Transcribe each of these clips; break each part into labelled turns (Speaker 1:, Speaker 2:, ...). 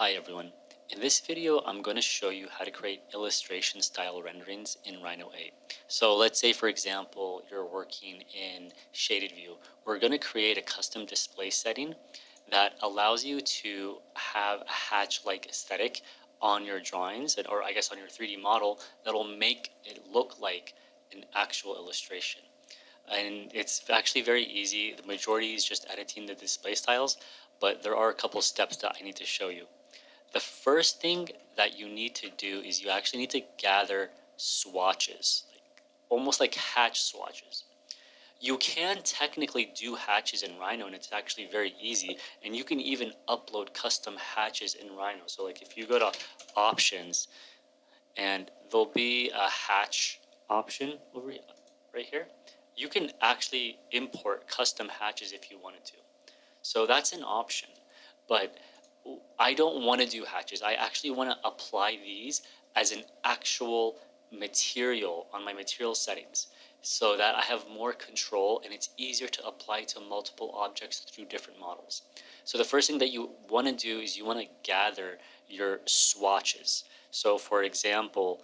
Speaker 1: Hi everyone. In this video, I'm going to show you how to create illustration style renderings in Rhino 8. So let's say, for example, you're working in shaded view. We're going to create a custom display setting that allows you to have a hatch-like aesthetic on your drawings, or I guess on your 3D model, that'll make it look like an actual illustration. And it's actually very easy. The majority is just editing the display styles, but there are a couple steps that I need to show you. The first thing that you need to do is you actually need to gather swatches, almost like hatch swatches. You can technically do hatches in Rhino, and it's actually very easy, and you can even upload custom hatches in Rhino. So like if you go to options, and there'll be a hatch option over here, right here, you can actually import custom hatches if you wanted to. So that's an option, but I don't want to do hatches. I actually want to apply these as an actual material on my material settings so that I have more control and it's easier to apply to multiple objects through different models. So the first thing that you want to do is you want to gather your swatches. So for example,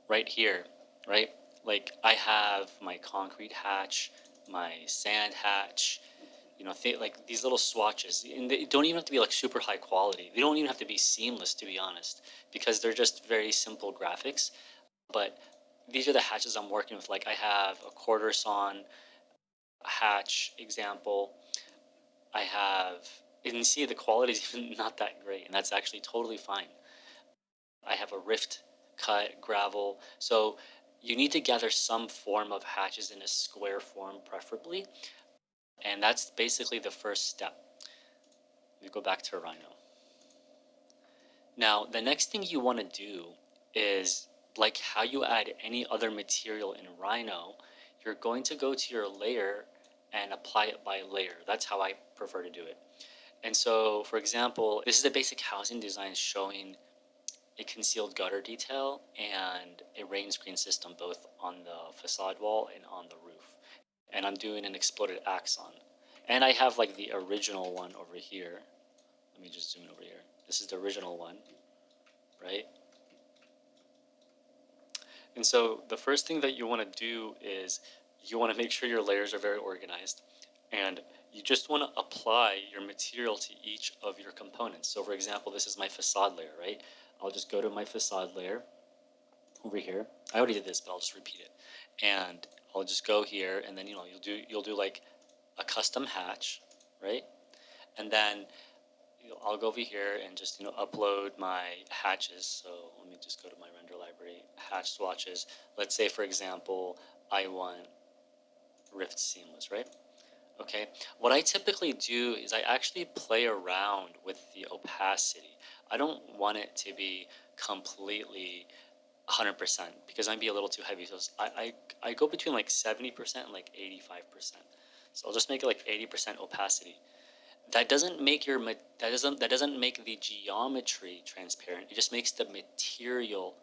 Speaker 1: right here, right? Like I have my concrete hatch, my sand hatch, like these little swatches, and they don't even have to be like super high quality. They don't even have to be seamless, to be honest, because they're just very simple graphics. But these are the hatches I'm working with. Like I have a quarter sawn hatch example. I have, and you see the quality is even not that great, and that's actually totally fine. I have a rift cut gravel. So you need to gather some form of hatches in a square form, preferably. And that's basically the first step. We go back to Rhino. Now, the next thing you want to do is, like how you add any other material in Rhino, you're going to go to your layer and apply it by layer. That's how I prefer to do it. And so, for example, this is the basic housing design showing a concealed gutter detail and a rain screen system both on the facade wall and on the roof. And I'm doing an exploded axon. And I have like the original one over here. Let me just zoom in over here. This is the original one, right? And so the first thing that you want to do is you want to make sure your layers are very organized, and you just want to apply your material to each of your components. So for example, this is my facade layer, right? I'll just go to my facade layer over here. I already did this, but I'll just repeat it. And I'll just go here, and then you'll do like a custom hatch, right? And then I'll go over here and just upload my hatches. So let me just go to my render library, hatch swatches. Let's say, for example, I want rift seamless, right? Okay, what I typically do is I actually play around with the opacity. I don't want it to be completely 100% because I'd be a little too heavy. So I go between like 70% and like 85%. So I'll just make it like 80% opacity. That doesn't make that doesn't make the geometry transparent. It just makes the material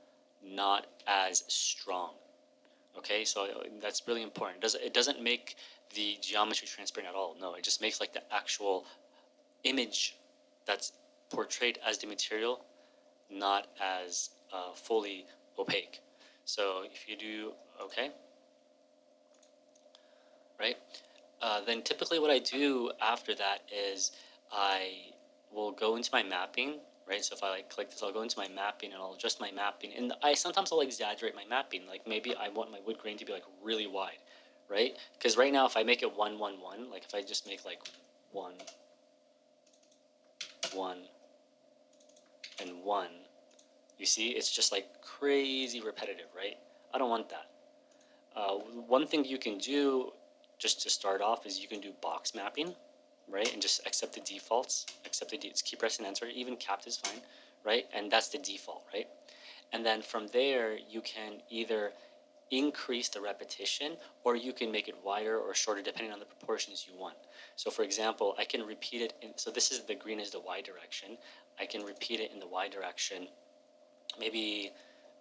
Speaker 1: not as strong. Okay, so that's really important. It doesn't make the geometry transparent at all. No, it just makes like the actual image that's portrayed as the material not as fully opaque. So if you do okay, right? Then typically what I do after that is I will go into my mapping, right? So if I like click this, I'll go into my mapping and I'll adjust my mapping. And sometimes I'll exaggerate my mapping. Like maybe I want my wood grain to be like really wide, right? Because right now if I make it 1, 1, 1, like if I just make like 1, 1, and 1, you see, it's just like crazy repetitive, right? I don't want that. One thing you can do just to start off is you can do box mapping, right? And just accept the defaults, keep pressing enter, even capped is fine, right? And that's the default, right? And then from there, you can either increase the repetition or you can make it wider or shorter depending on the proportions you want. So for example, I can repeat it so this is the green is the Y direction. I can repeat it in the Y direction. Maybe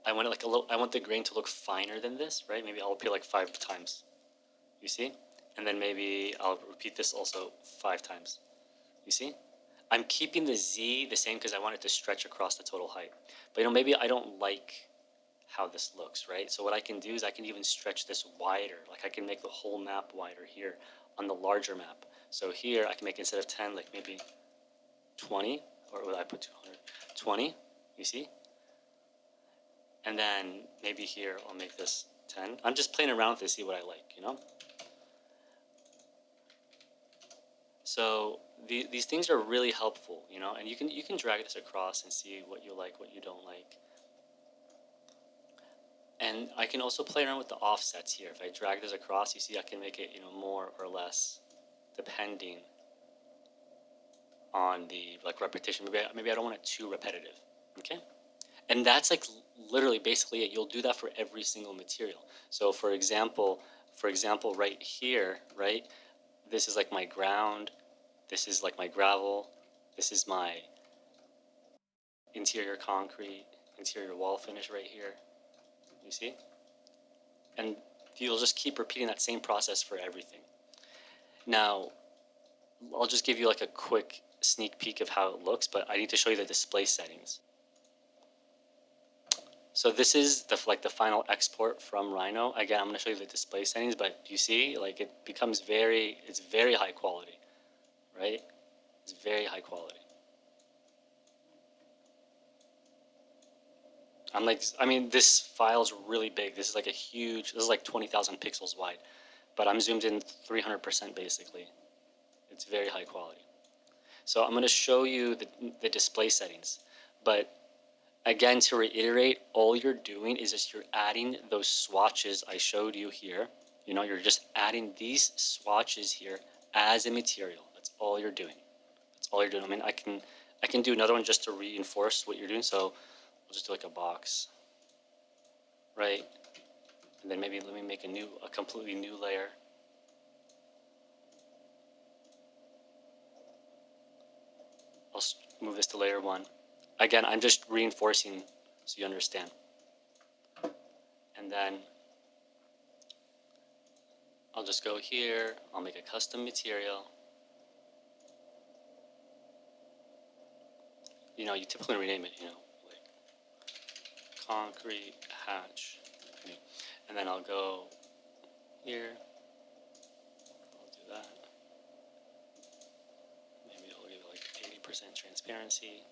Speaker 1: I want it like I want the grain to look finer than this, right? Maybe I'll repeat like 5 times. You see? And then maybe I'll repeat this also 5 times. You see? I'm keeping the Z the same because I want it to stretch across the total height. But maybe I don't like how this looks, right? So what I can do is I can even stretch this wider. Like I can make the whole map wider here on the larger map. So here I can make, instead of 10, like maybe 20, or would I put 200? 20, you see? And then maybe here I'll make this 10. I'm just playing around with this, see what I like, you know? So these things are really helpful, you know, and you can drag this across and see what you like, what you don't like. And I can also play around with the offsets here. If I drag this across, you see I can make it, you know, more or less depending on the like repetition. Maybe I don't want it too repetitive. Okay? And that's like literally basically it. You'll do that for every single material. So for example, right here, right? This is like my ground, this is like my gravel, this is my interior concrete, interior wall finish right here. You see? And you'll just keep repeating that same process for everything. Now, I'll just give you like a quick sneak peek of how it looks, but I need to show you the display settings. So this is the final export from Rhino. Again, I'm going to show you the display settings, but you see, like it becomes it's very high quality, right? It's very high quality. I mean, this file's really big. This is like this is like 20,000 pixels wide, but I'm zoomed in 300% basically. It's very high quality. So I'm going to show you the display settings, but again, to reiterate, all you're doing is just you're adding those swatches I showed you here. You know, you're just adding these swatches here as a material. That's all you're doing. That's all you're doing. I mean, I can do another one just to reinforce what you're doing. So we'll just do like a box, right? And then maybe let me make a completely new layer. I'll move this to layer 1. Again, I'm just reinforcing so you understand. And then I'll just go here, I'll make a custom material. You know, you typically rename it, you know, like concrete hatch. And then I'll go here, I'll do that. Maybe I'll give it like 80% transparency.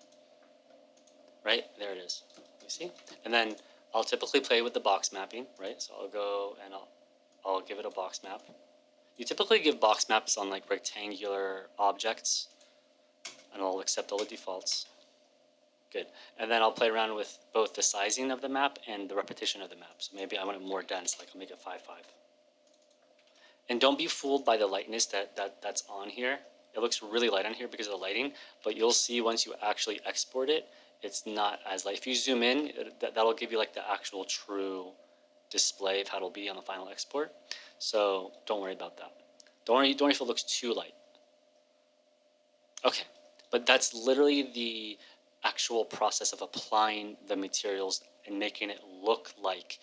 Speaker 1: Right, there it is, you see? And then I'll typically play with the box mapping, right? So I'll go and I'll give it a box map. You typically give box maps on like rectangular objects, and I'll accept all the defaults. Good. And then I'll play around with both the sizing of the map and the repetition of the map. So maybe I want it more dense, like I'll make it 5.5. And don't be fooled by the lightness that's on here. It looks really light on here because of the lighting, but you'll see once you actually export it, it's not as light. If you zoom in, that'll give you like the actual true display of how it'll be on the final export. So don't worry about that. Don't worry if it looks too light. Okay, but that's literally the actual process of applying the materials and making it look like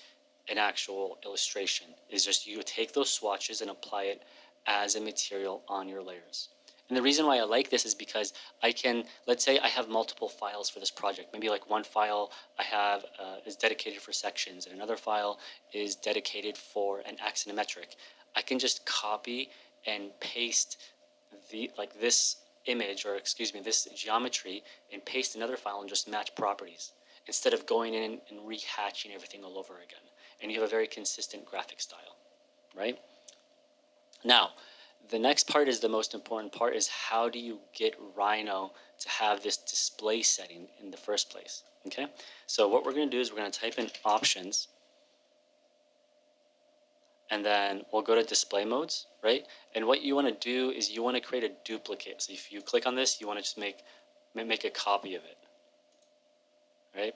Speaker 1: an actual illustration. Is just you take those swatches and apply it as a material on your layers. And the reason why I like this is because I can, let's say I have multiple files for this project. Maybe like one file I have is dedicated for sections, and another file is dedicated for an axonometric. I can just copy and paste this image, or excuse me, this geometry, and paste another file and just match properties instead of going in and rehatching everything all over again. And you have a very consistent graphic style, right? Now, the next part is the most important part, is how do you get Rhino to have this display setting in the first place, okay? So what we're going to do is we're going to type in options, and then we'll go to display modes, right? And what you want to do is you want to create a duplicate. So if you click on this, you want to just make a copy of it, right?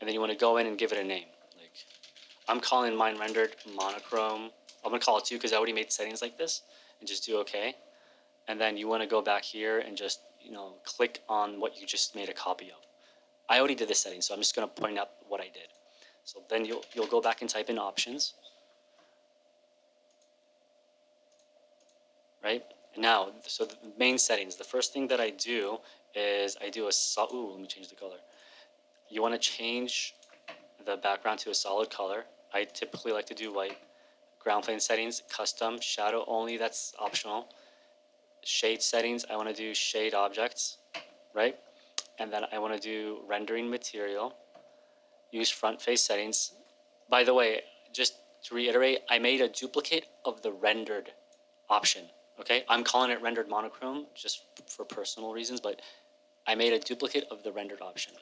Speaker 1: And then you want to go in and give it a name. Like, I'm calling mine rendered monochrome. I'm going to call it 2 because I already made settings like this, and just do OK. And then you want to go back here and just, you know, click on what you just made a copy of. I already did this setting, so I'm just going to point out what I did. So then you'll go back and type in options, right? Now, so the main settings, the first thing that I do is I do a ooh, let me change the color. You want to change the background to a solid color. I typically like to do white. Ground plane settings, custom, shadow only, that's optional. Shade settings, I want to do shade objects, right? And then I want to do rendering material, use front face settings. By the way, just to reiterate, I made a duplicate of the rendered option, okay? I'm calling it rendered monochrome just for personal reasons, but I made a duplicate of the rendered option.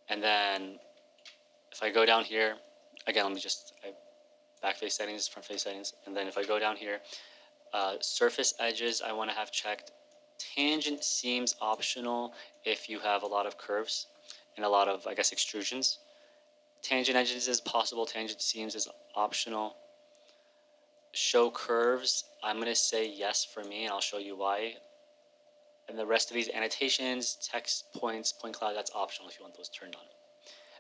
Speaker 1: And then if I go down here, again, let me just, back face settings, front face settings, and then if I go down here, surface edges I want to have checked. Tangent seams optional if you have a lot of curves and a lot of, I guess, extrusions. Tangent edges is possible, tangent seams is optional. Show curves, I'm going to say yes for me, and I'll show you why. And the rest of these annotations, text points, point cloud, that's optional if you want those turned on.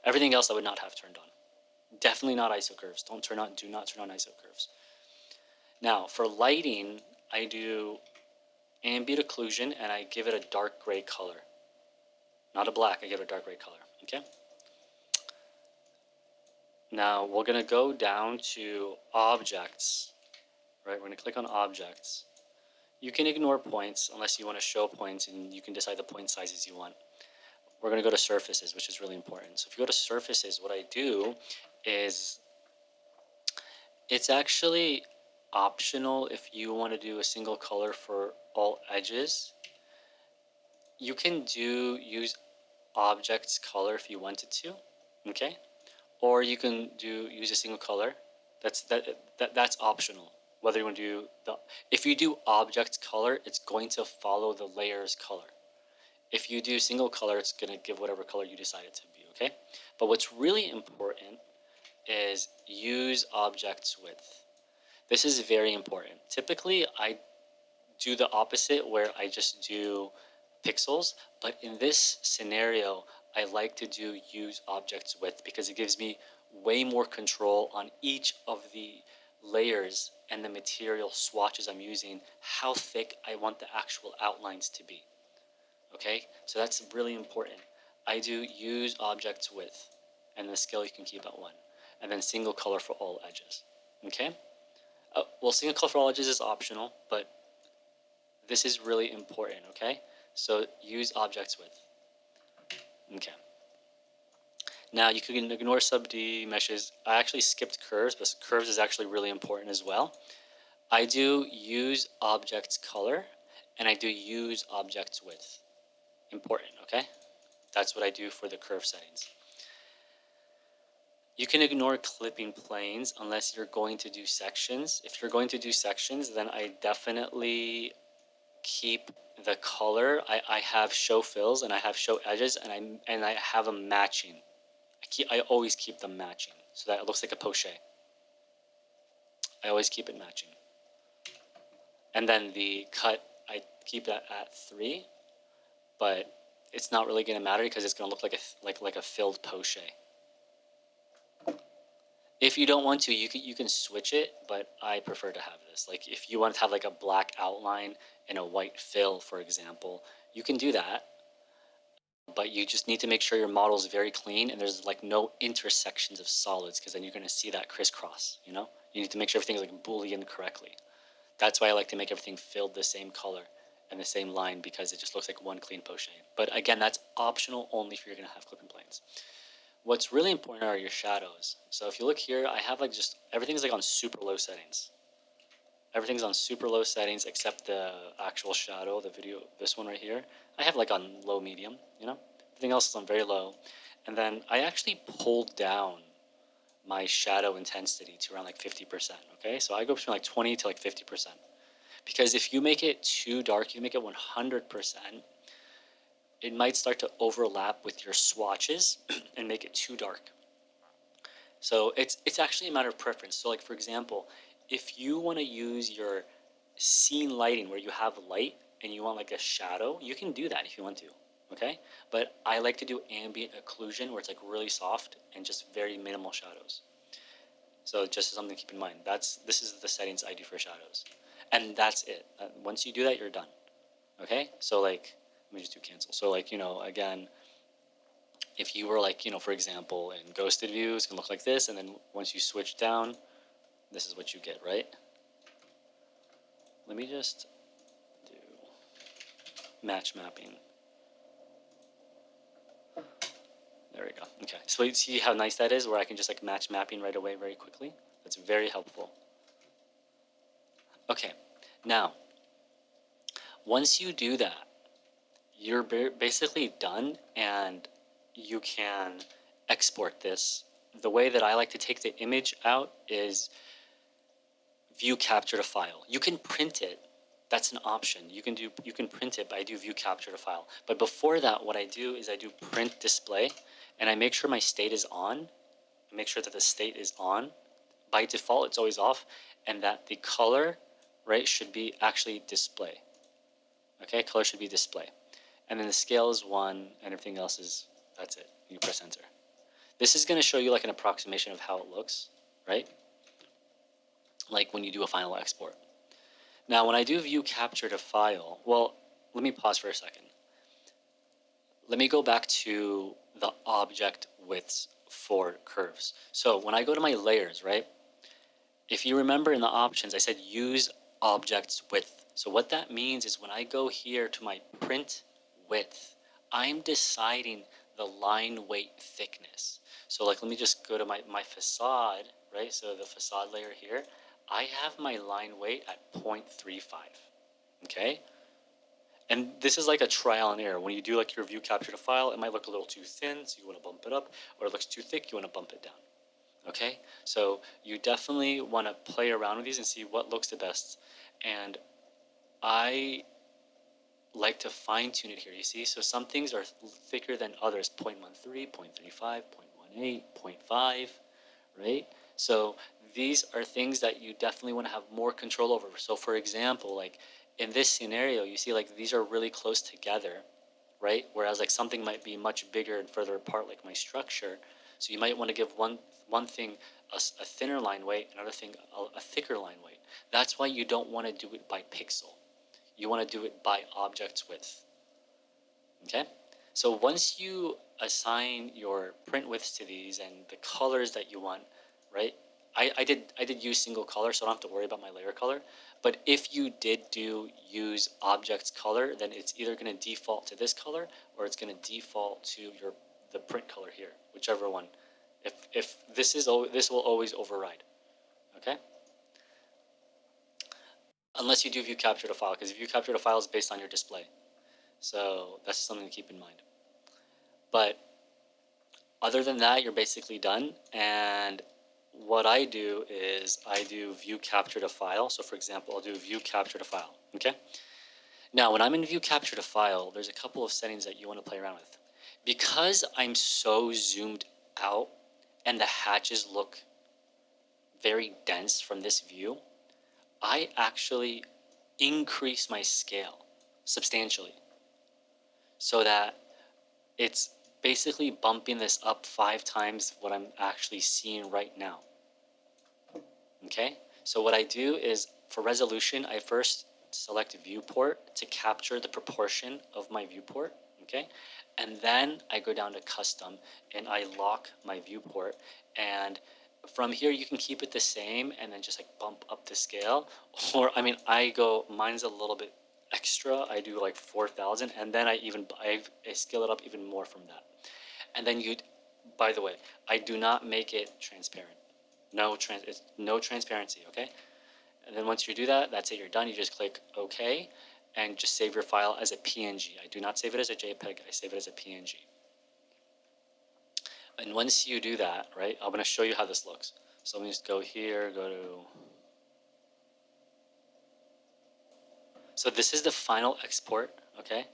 Speaker 1: Everything else I would not have turned on. Definitely not ISO curves. Do not turn on ISO curves. Now, for lighting, I do ambient occlusion and I give it a dark gray color. Not a black, I give it a dark gray color, okay? Now, we're gonna go down to objects, right? We're gonna click on objects. You can ignore points unless you wanna show points, and you can decide the point sizes you want. We're gonna go to surfaces, which is really important. So if you go to surfaces, what I do is, it's actually optional if you want to do a single color for all edges. You can use objects color if you wanted to, okay? Or you can use a single color. That's optional. Whether you want to do if you do objects color, it's going to follow the layers color. If you do single color, it's going to give whatever color you decide it to be, okay? But what's really important is use objects width. This is very important. Typically, I do the opposite where I just do pixels, but in this scenario, I like to do use objects width because it gives me way more control on each of the layers and the material swatches I'm using, how thick I want the actual outlines to be. Okay, so that's really important. I do use objects width, and the scale you can keep at 1, and then single color for all edges. Okay, well, single color for all edges is optional, but this is really important. Okay, so use objects width. Okay. Now you can ignore sub D meshes. I actually skipped curves, but curves is actually really important as well. I do use objects color, and I do use objects width. Important, okay? That's what I do for the curve settings. You can ignore clipping planes unless you're going to do sections. If you're going to do sections, then I definitely keep the color. I have show fills and I have show edges, and I have them matching. I always keep them matching so that it looks like a poche. I always keep it matching. And then the cut, I keep that at 3, but it's not really going to matter because it's going to look like a filled poche. If you don't want to, you can switch it, but I prefer to have this. Like if you want to have like a black outline and a white fill, for example, you can do that. But you just need to make sure your model is very clean and there's like no intersections of solids, because then you're going to see that crisscross, you know? You need to make sure everything's like Boolean correctly. That's why I like to make everything filled the same color and the same line, because it just looks like one clean poche. But again, that's optional only if you're going to have clipping planes. What's really important are your shadows. So if you look here, I have like just everything's like on super low settings. Everything's on super low settings except the actual shadow, the video, this one right here. I have like on low medium, you know? Everything else is on very low. And then I actually pulled down my shadow intensity to around like 50%, okay? So I go between like 20 to like 50%. Because if you make it too dark, you make it 100%, it might start to overlap with your swatches and make it too dark. So it's actually a matter of preference. So like for example, if you want to use your scene lighting where you have light and you want like a shadow, you can do that if you want to, okay? But I like to do ambient occlusion where it's like really soft and just very minimal shadows. So just something to keep in mind. This is the settings I do for shadows. And that's it. Once you do that, you're done. Okay? So like, let me just do cancel. So like, again, if you were like, for example, in ghosted view, it's gonna look like this, and then once you switch down, this is what you get, right? Let me just do match mapping. There we go. Okay, so you see how nice that is, where I can just like match mapping right away very quickly? That's very helpful. Okay, now, once you do that, you're basically done, and you can export this. The way that I like to take the image out is view capture to file. You can print it. That's an option. You can print it, but I do view capture to file. But before that, what I do is I do print display, and I make sure my state is on. I make sure that the state is on. By default, it's always off, and that the color, right, should be actually display. Okay, color should be display. And then the scale is 1, and everything else is, that's it. You press enter. This is going to show you like an approximation of how it looks, right? Like when you do a final export. Now, when I do view capture to file, well, let me pause for a second. Let me go back to the object widths for curves. So when I go to my layers, right? If you remember in the options, I said use objects width. So what that means is when I go here to my print width, I'm deciding the line weight thickness. So like, let me just go to my facade, right? So the facade layer here, I have my line weight at 0.35, okay? And this is like a trial and error. When you do like your view capture to file, it might look a little too thin, so you want to bump it up, or it looks too thick, you want to bump it down. Okay, so you definitely want to play around with these and see what looks the best. And I like to fine tune it here, you see? So some things are thicker than others, 0.13, 0.35, 0.18, 0.5, right? So these are things that you definitely want to have more control over. So for example, like in this scenario, you see like these are really close together, right? Whereas like something might be much bigger and further apart, like my structure. So you might want to give one thing a thinner line weight, another thing a thicker line weight. That's why you don't want to do it by pixel. You want to do it by objects width. Okay? So once you assign your print widths to these and the colors that you want, right? I did use single color, so I don't have to worry about my layer color. But if you did use objects color, then it's either going to default to this color or it's going to default to the print color here, whichever one. If this will always override. Okay? Unless you do view capture to file, because view capture to file is based on your display. So that's something to keep in mind. But other than that, you're basically done. And what I do is I do view capture to file. So for example, I'll do view capture to file. Okay. Now, when I'm in view capture to file, there's a couple of settings that you want to play around with. Because I'm so zoomed out and the hatches look very dense from this view, I actually increase my scale substantially so that it's basically bumping this up 5 times what I'm actually seeing right now. Okay, so what I do is for resolution, I first select viewport to capture the proportion of my viewport. Okay, and then I go down to custom and I lock my viewport, and from here you can keep it the same and then just like bump up the scale. Or I mean, mine's a little bit extra. I do like 4,000, and then I scale it up even more from that. And then by the way, I do not make it transparent. It's no transparency, okay? And then once you do that, that's it, you're done. You just click OK and just save your file as a PNG. I do not save it as a JPEG, I save it as a PNG. And once you do that, right, I'm gonna show you how this looks. So let me just go here, so this is the final export, okay,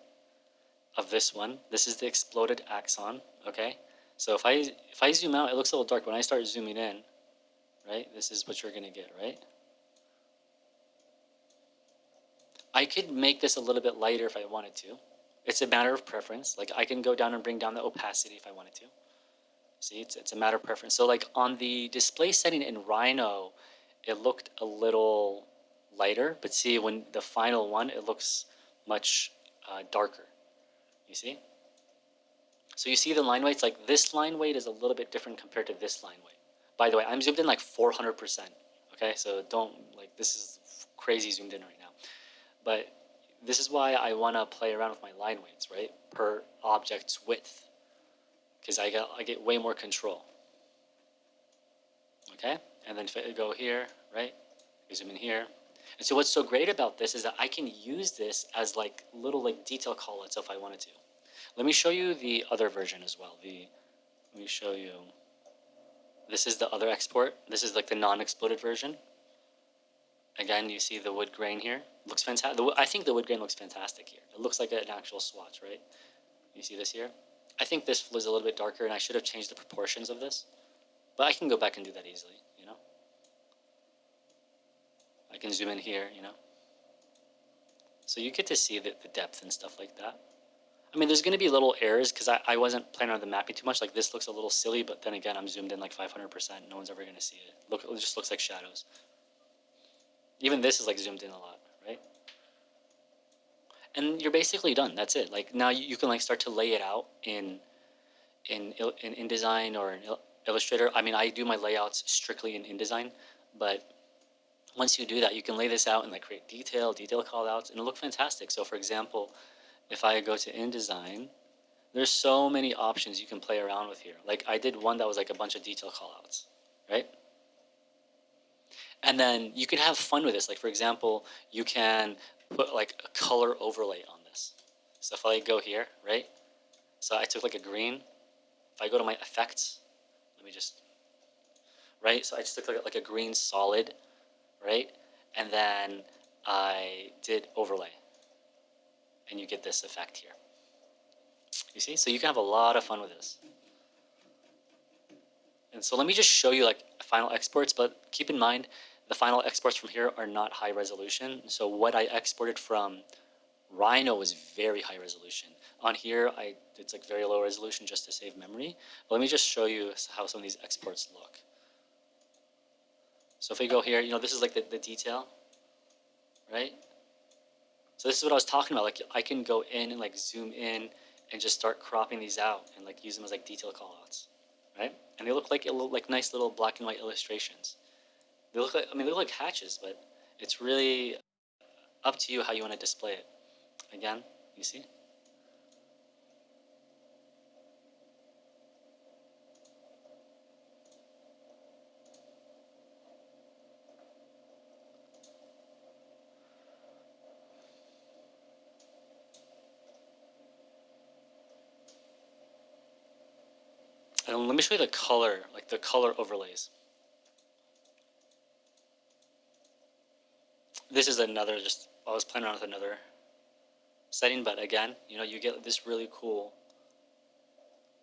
Speaker 1: of this one. This is the exploded axon, okay? So if I zoom out, it looks a little dark. When I start zooming in, right, this is what you're gonna get, right? I could make this a little bit lighter if I wanted to. It's a matter of preference. Like I can go down and bring down the opacity if I wanted to. See, it's a matter of preference. So like on the display setting in Rhino, it looked a little lighter, but see when the final one, it looks much darker. You see? So you see the line weights, like this line weight is a little bit different compared to this line weight. By the way, I'm zoomed in like 400%. Okay, so don't, like, this is crazy zoomed in right now. But this is why I want to play around with my line weights, right? Per object's width. Because I get way more control. Okay? And then if I go here, right? I zoom in here. And so what's so great about this is that I can use this as like little like detail callouts if I wanted to. Let me show you the other version as well. Let me show you. This is the other export. This is like the non-exploded version. Again, you see the wood grain here. Looks fantastic. I think the wood grain looks fantastic here. It looks like an actual swatch, right? You see this here? I think this was a little bit darker, and I should have changed the proportions of this. But I can go back and do that easily, you know? I can zoom in here, you know? So you get to see the depth and stuff like that. I mean, there's going to be little errors because I wasn't planning on the mapping too much. Like this looks a little silly, but then again, I'm zoomed in like 500%. No one's ever going to see it. Look, it just looks like shadows. Even this is like zoomed in a lot, right? And you're basically done. That's it. Like now you can like start to lay it out in InDesign or in Illustrator. I mean, I do my layouts strictly in InDesign, but once you do that, you can lay this out and like create detail callouts, and it'll look fantastic. So for example, if I go to InDesign, there's so many options you can play around with here. Like I did one that was like a bunch of detail callouts, right? And then you can have fun with this. Like for example, you can put like a color overlay on this. So if I go here, right? So I took like a green. If I go to my effects, let me just, right? So I just took like a green solid, right? And then I did overlay. And you get this effect here. You see? So you can have a lot of fun with this. And so let me just show you like final exports, but keep in mind the final exports from here are not high resolution. So what I exported from Rhino was very high resolution. On here, it's like very low resolution just to save memory. But let me just show you how some of these exports look. So if we go here, you know, this is like the detail, right? So this is what I was talking about. Like I can go in and like zoom in and just start cropping these out and like use them as like detail callouts, right? And they look like nice little black and white illustrations. They look like, I mean, they look like hatches, but it's really up to you how you want to display it. Again, you see? And let me show you the color, like the color overlays. This is another, just, I was playing around with another setting, but again, you know, you get this really cool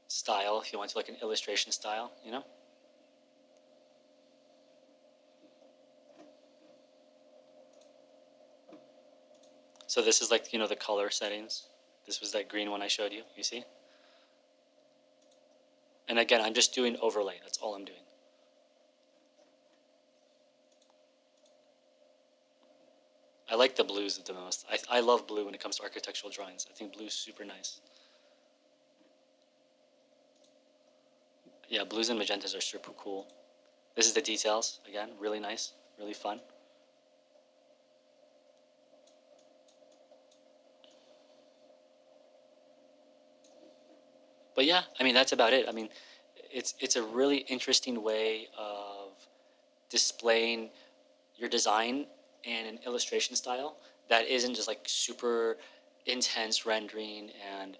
Speaker 1: style if you want to, like an illustration style, you know? So this is like, you know, the color settings. This was that green one I showed you, you see? And again, I'm just doing overlay. That's all I'm doing. I like the blues the most. I love blue when it comes to architectural drawings. I think blue's super nice. Yeah, blues and magentas are super cool. This is the details, again, really nice, really fun. But yeah, I mean, that's about it. I mean, it's a really interesting way of displaying your design and an illustration style that isn't just like super intense rendering and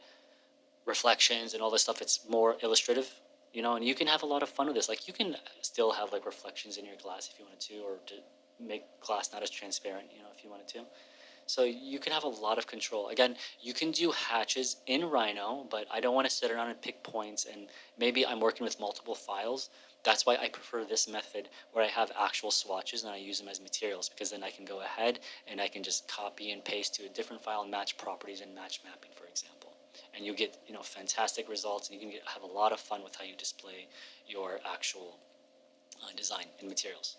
Speaker 1: reflections and all this stuff. It's more illustrative, you know, and you can have a lot of fun with this. Like you can still have like reflections in your glass if you wanted to, or to make glass not as transparent, you know, if you wanted to. So you can have a lot of control. Again, you can do hatches in Rhino, but I don't want to sit around and pick points, and maybe I'm working with multiple files. That's why I prefer this method where I have actual swatches and I use them as materials, because then I can go ahead and I can just copy and paste to a different file and match properties and match mapping, for example. and you get fantastic results, and you can have a lot of fun with how you display your actual design and materials.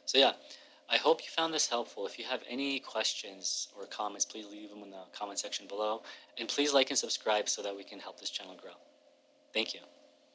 Speaker 1: So yeah, I hope you found this helpful. If you have any questions or comments, please leave them in the comment section below, and please like and subscribe so that we can help this channel grow. Thank you.